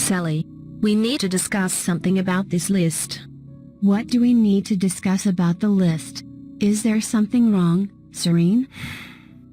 Sally, we need to discuss something about this list. What do we need to discuss about the list? Is there something wrong, Serene?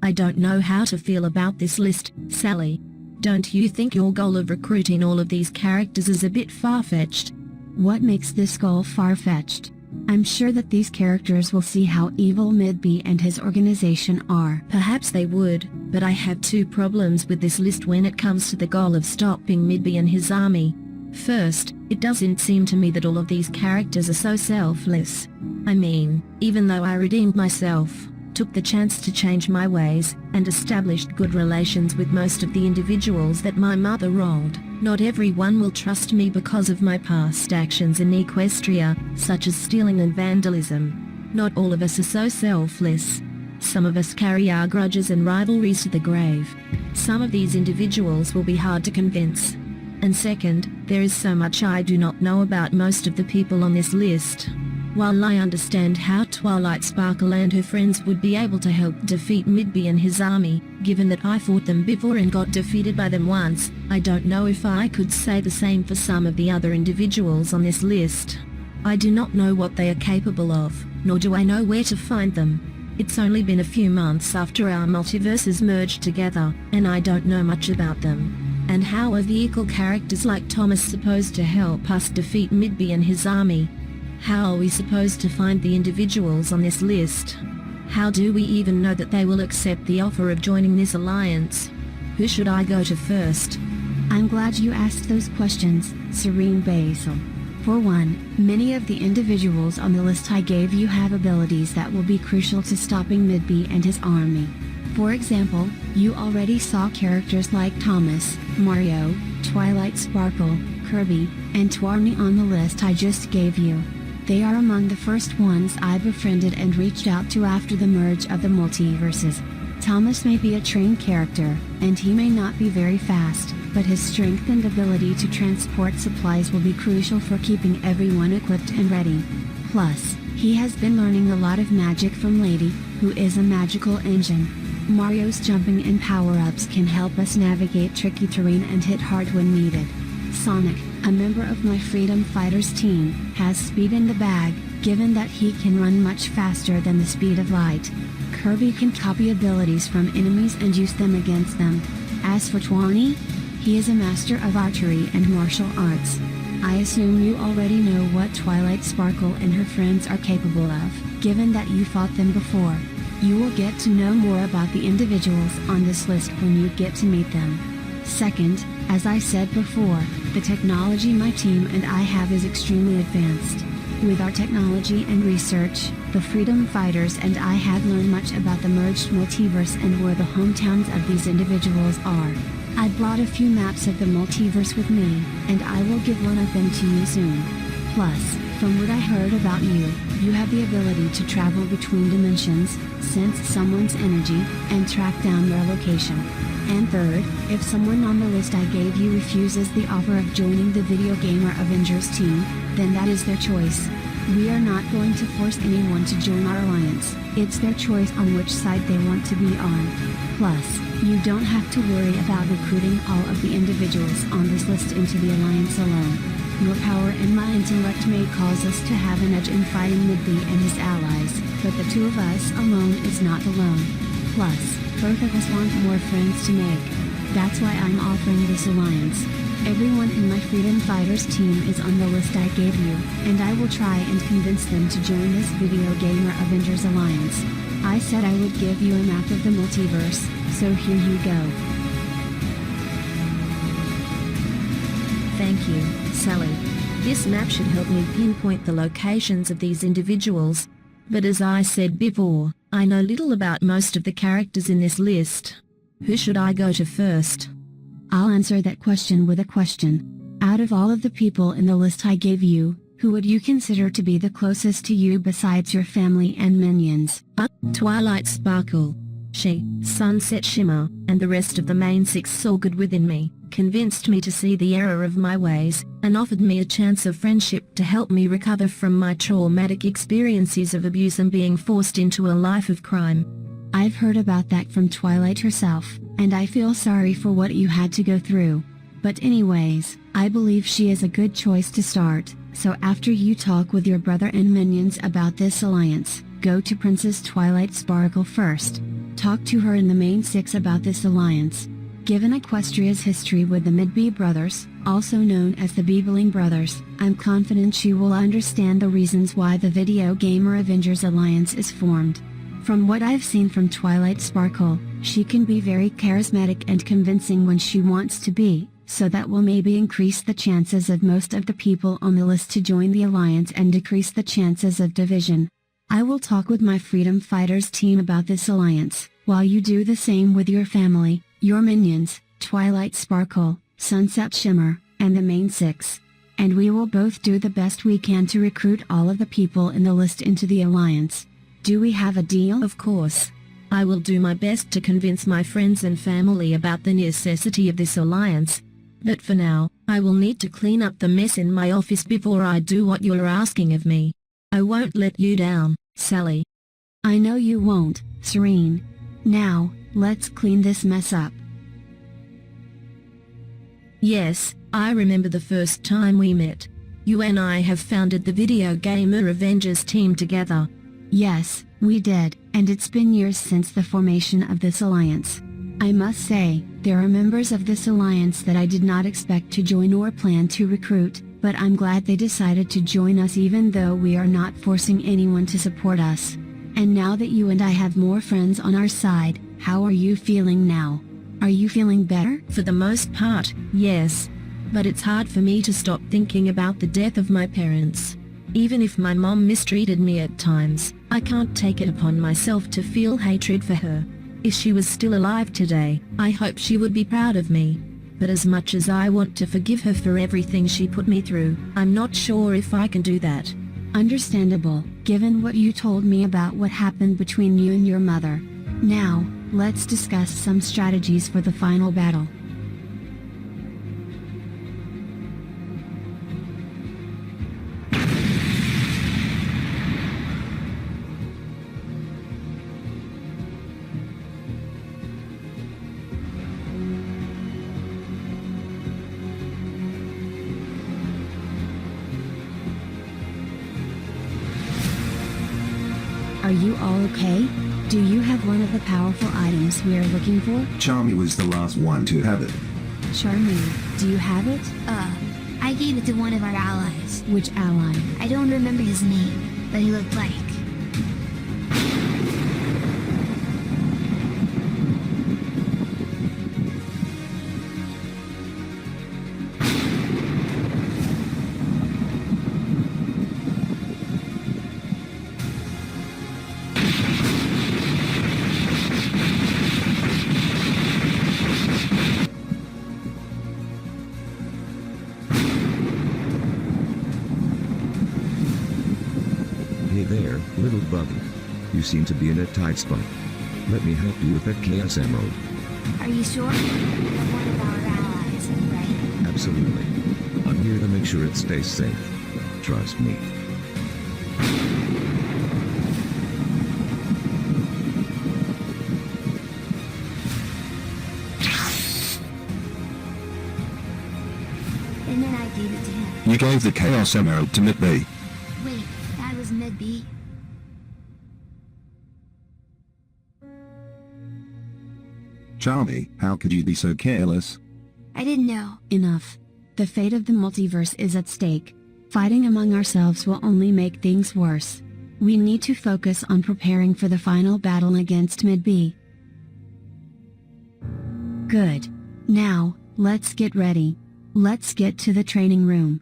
I don't know how to feel about this list, Sally. Don't you think your goal of recruiting all of these characters is a bit far-fetched? What makes this goal far-fetched? I'm sure that these characters will see how evil Midby and his organization are. Perhaps they would, but I have two problems with this list when it comes to the goal of stopping Midby and his army. First, it doesn't seem to me that all of these characters are so selfless. I mean, even though I redeemed myself, took the chance to change my ways, and established good relations with most of the individuals that my mother wronged, not everyone will trust me because of my past actions in Equestria, such as stealing and vandalism. Not all of us are so selfless. Some of us carry our grudges and rivalries to the grave. Some of these individuals will be hard to convince. And second, there is so much I do not know about most of the people on this list. While I understand how Twilight Sparkle and her friends would be able to help defeat Midby and his army, given that I fought them before and got defeated by them once, I don't know if I could say the same for some of the other individuals on this list. I do not know what they are capable of, nor do I know where to find them. It's only been a few months after our multiverses merged together, and I don't know much about them. And how are vehicle characters like Thomas supposed to help us defeat Midby and his army? How are we supposed to find the individuals on this list? How do we even know that they will accept the offer of joining this alliance? Who should I go to first? I'm glad you asked those questions, Serene Basil. For one, many of the individuals on the list I gave you have abilities that will be crucial to stopping Midby and his army. For example, you already saw characters like Thomas, Mario, Twilight Sparkle, Kirby, and Twarny on the list I just gave you. They are among the first ones I befriended and reached out to after the merge of the multiverses. Thomas may be a trained character, and he may not be very fast, but his strength and ability to transport supplies will be crucial for keeping everyone equipped and ready. Plus, he has been learning a lot of magic from Lady, who is a magical engine. Mario's jumping and power-ups can help us navigate tricky terrain and hit hard when needed. Sonic, a member of my Freedom Fighters team, has speed in the bag, given that he can run much faster than the speed of light. Kirby can copy abilities from enemies and use them against them. As for Twarny, he is a master of archery and martial arts. I assume you already know what Twilight Sparkle and her friends are capable of, given that you fought them before. You will get to know more about the individuals on this list when you get to meet them. Second, as I said before, the technology my team and I have is extremely advanced. With our technology and research, the Freedom Fighters and I have learned much about the merged multiverse and where the hometowns of these individuals are. I brought a few maps of the multiverse with me, and I will give one of them to you soon. Plus, from what I heard about you, you have the ability to travel between dimensions, sense someone's energy, and track down their location. And third, if someone on the list I gave you refuses the offer of joining the Video Gamer Avengers team, then that is their choice. We are not going to force anyone to join our alliance, it's their choice on which side they want to be on. Plus, you don't have to worry about recruiting all of the individuals on this list into the alliance alone. Your power and my intellect may cause us to have an edge in fighting Midby and his allies, but the two of us alone is not alone. Plus, both of us want more friends to make. That's why I'm offering this alliance. Everyone in my Freedom Fighters team is on the list I gave you, and I will try and convince them to join this Video Gamer Avengers alliance. I said I would give you a map of the multiverse, so here you go. Thank you, Sally. This map should help me pinpoint the locations of these individuals. But as I said before, I know little about most of the characters in this list. Who should I go to first? I'll answer that question with a question. Out of all of the people in the list I gave you, who would you consider to be the closest to you besides your family and minions? Twilight Sparkle. She, Sunset Shimmer, and the rest of the main six saw good within me, convinced me to see the error of my ways, and offered me a chance of friendship to help me recover from my traumatic experiences of abuse and being forced into a life of crime. I've heard about that from Twilight herself, and I feel sorry for what you had to go through. But anyways, I believe she is a good choice to start, so after you talk with your brother and minions about this alliance, go to Princess Twilight Sparkle first. Talk to her in the main 6 about this alliance. Given Equestria's history with the Mid-B brothers, also known as the Beebling brothers, I'm confident she will understand the reasons why the video gamer Avengers alliance is formed. From what I've seen from Twilight Sparkle, she can be very charismatic and convincing when she wants to be, so that will maybe increase the chances of most of the people on the list to join the alliance and decrease the chances of division. I will talk with my Freedom Fighters team about this alliance, while you do the same with your family, your minions, Twilight Sparkle, Sunset Shimmer, and the main 6. And we will both do the best we can to recruit all of the people in the list into the alliance. Do we have a deal? Of course. I will do my best to convince my friends and family about the necessity of this alliance. But for now, I will need to clean up the mess in my office before I do what you're asking of me. I won't let you down, Sally. I know you won't, Serene. Now, let's clean this mess up. Yes, I remember the first time we met. You and I have founded the video gamer Avengers team together. Yes, we did, and it's been years since the formation of this alliance. I must say, there are members of this alliance that I did not expect to join or plan to recruit, but I'm glad they decided to join us even though we are not forcing anyone to support us. And now that you and I have more friends on our side, how are you feeling now? Are you feeling better? For the most part, yes. But it's hard for me to stop thinking about the death of my parents. Even if my mom mistreated me at times, I can't take it upon myself to feel hatred for her. If she was still alive today, I hope she would be proud of me. But as much as I want to forgive her for everything she put me through, I'm not sure if I can do that. Understandable, given what you told me about what happened between you and your mother. Now, let's discuss some strategies for the final battle. Are you all okay? Do you have one of the powerful items we are looking for? Charmy was the last one to have it. Charmy, do you have it? I gave it to one of our allies. Which ally? I don't remember his name, but he looked like. Hey there, little buddy. You seem to be in a tight spot. Let me help you with that chaos ammo. Are you sure? You're one of our allies, right? Absolutely. I'm here to make sure it stays safe. Trust me. And then I gave it to him. You gave the Chaos Emerald to Mid-B. Wait, that was Mid-B? Charmy, how could you be so careless? I didn't know. Enough. The fate of the multiverse is at stake. Fighting among ourselves will only make things worse. We need to focus on preparing for the final battle against Mid-B. Good. Now, let's get ready. Let's get to the training room.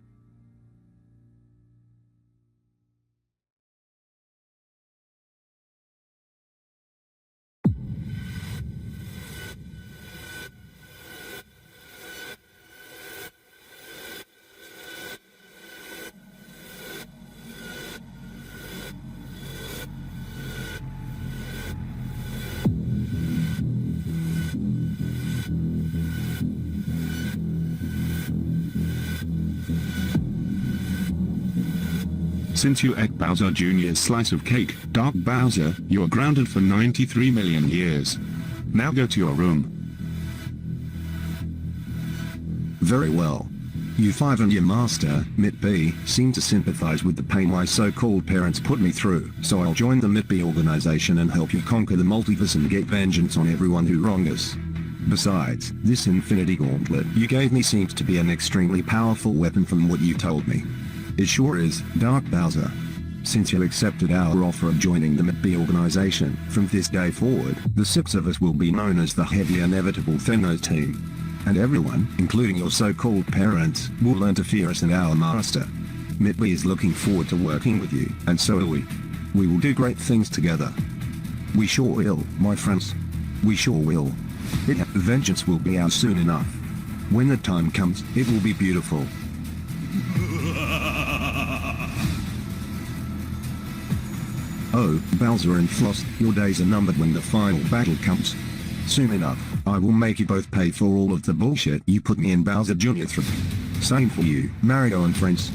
Since you ate Bowser Jr.'s slice of cake, Dark Bowser, you're grounded for 93 million years. Now go to your room. Very well. You five and your master, MIT-B, seem to sympathize with the pain my so-called parents put me through, so I'll join the MIT-B organization and help you conquer the multiverse and get vengeance on everyone who wronged us. Besides, this infinity gauntlet you gave me seems to be an extremely powerful weapon from what you told me. It sure is, Dark Bowser. Since you accepted our offer of joining the MIT-B organization, from this day forward, the six of us will be known as the Heavy Inevitable Thanos team. And everyone, including your so-called parents, will learn to fear us and our master. MIT-B is looking forward to working with you, and so are we. We will do great things together. We sure will, my friends. We sure will. Vengeance will be ours soon enough. When the time comes, it will be beautiful. Oh, Bowser and Floss, your days are numbered when the final battle comes. Soon enough, I will make you both pay for all of the bullshit you put me and Bowser Jr. through. Same for you, Mario and friends.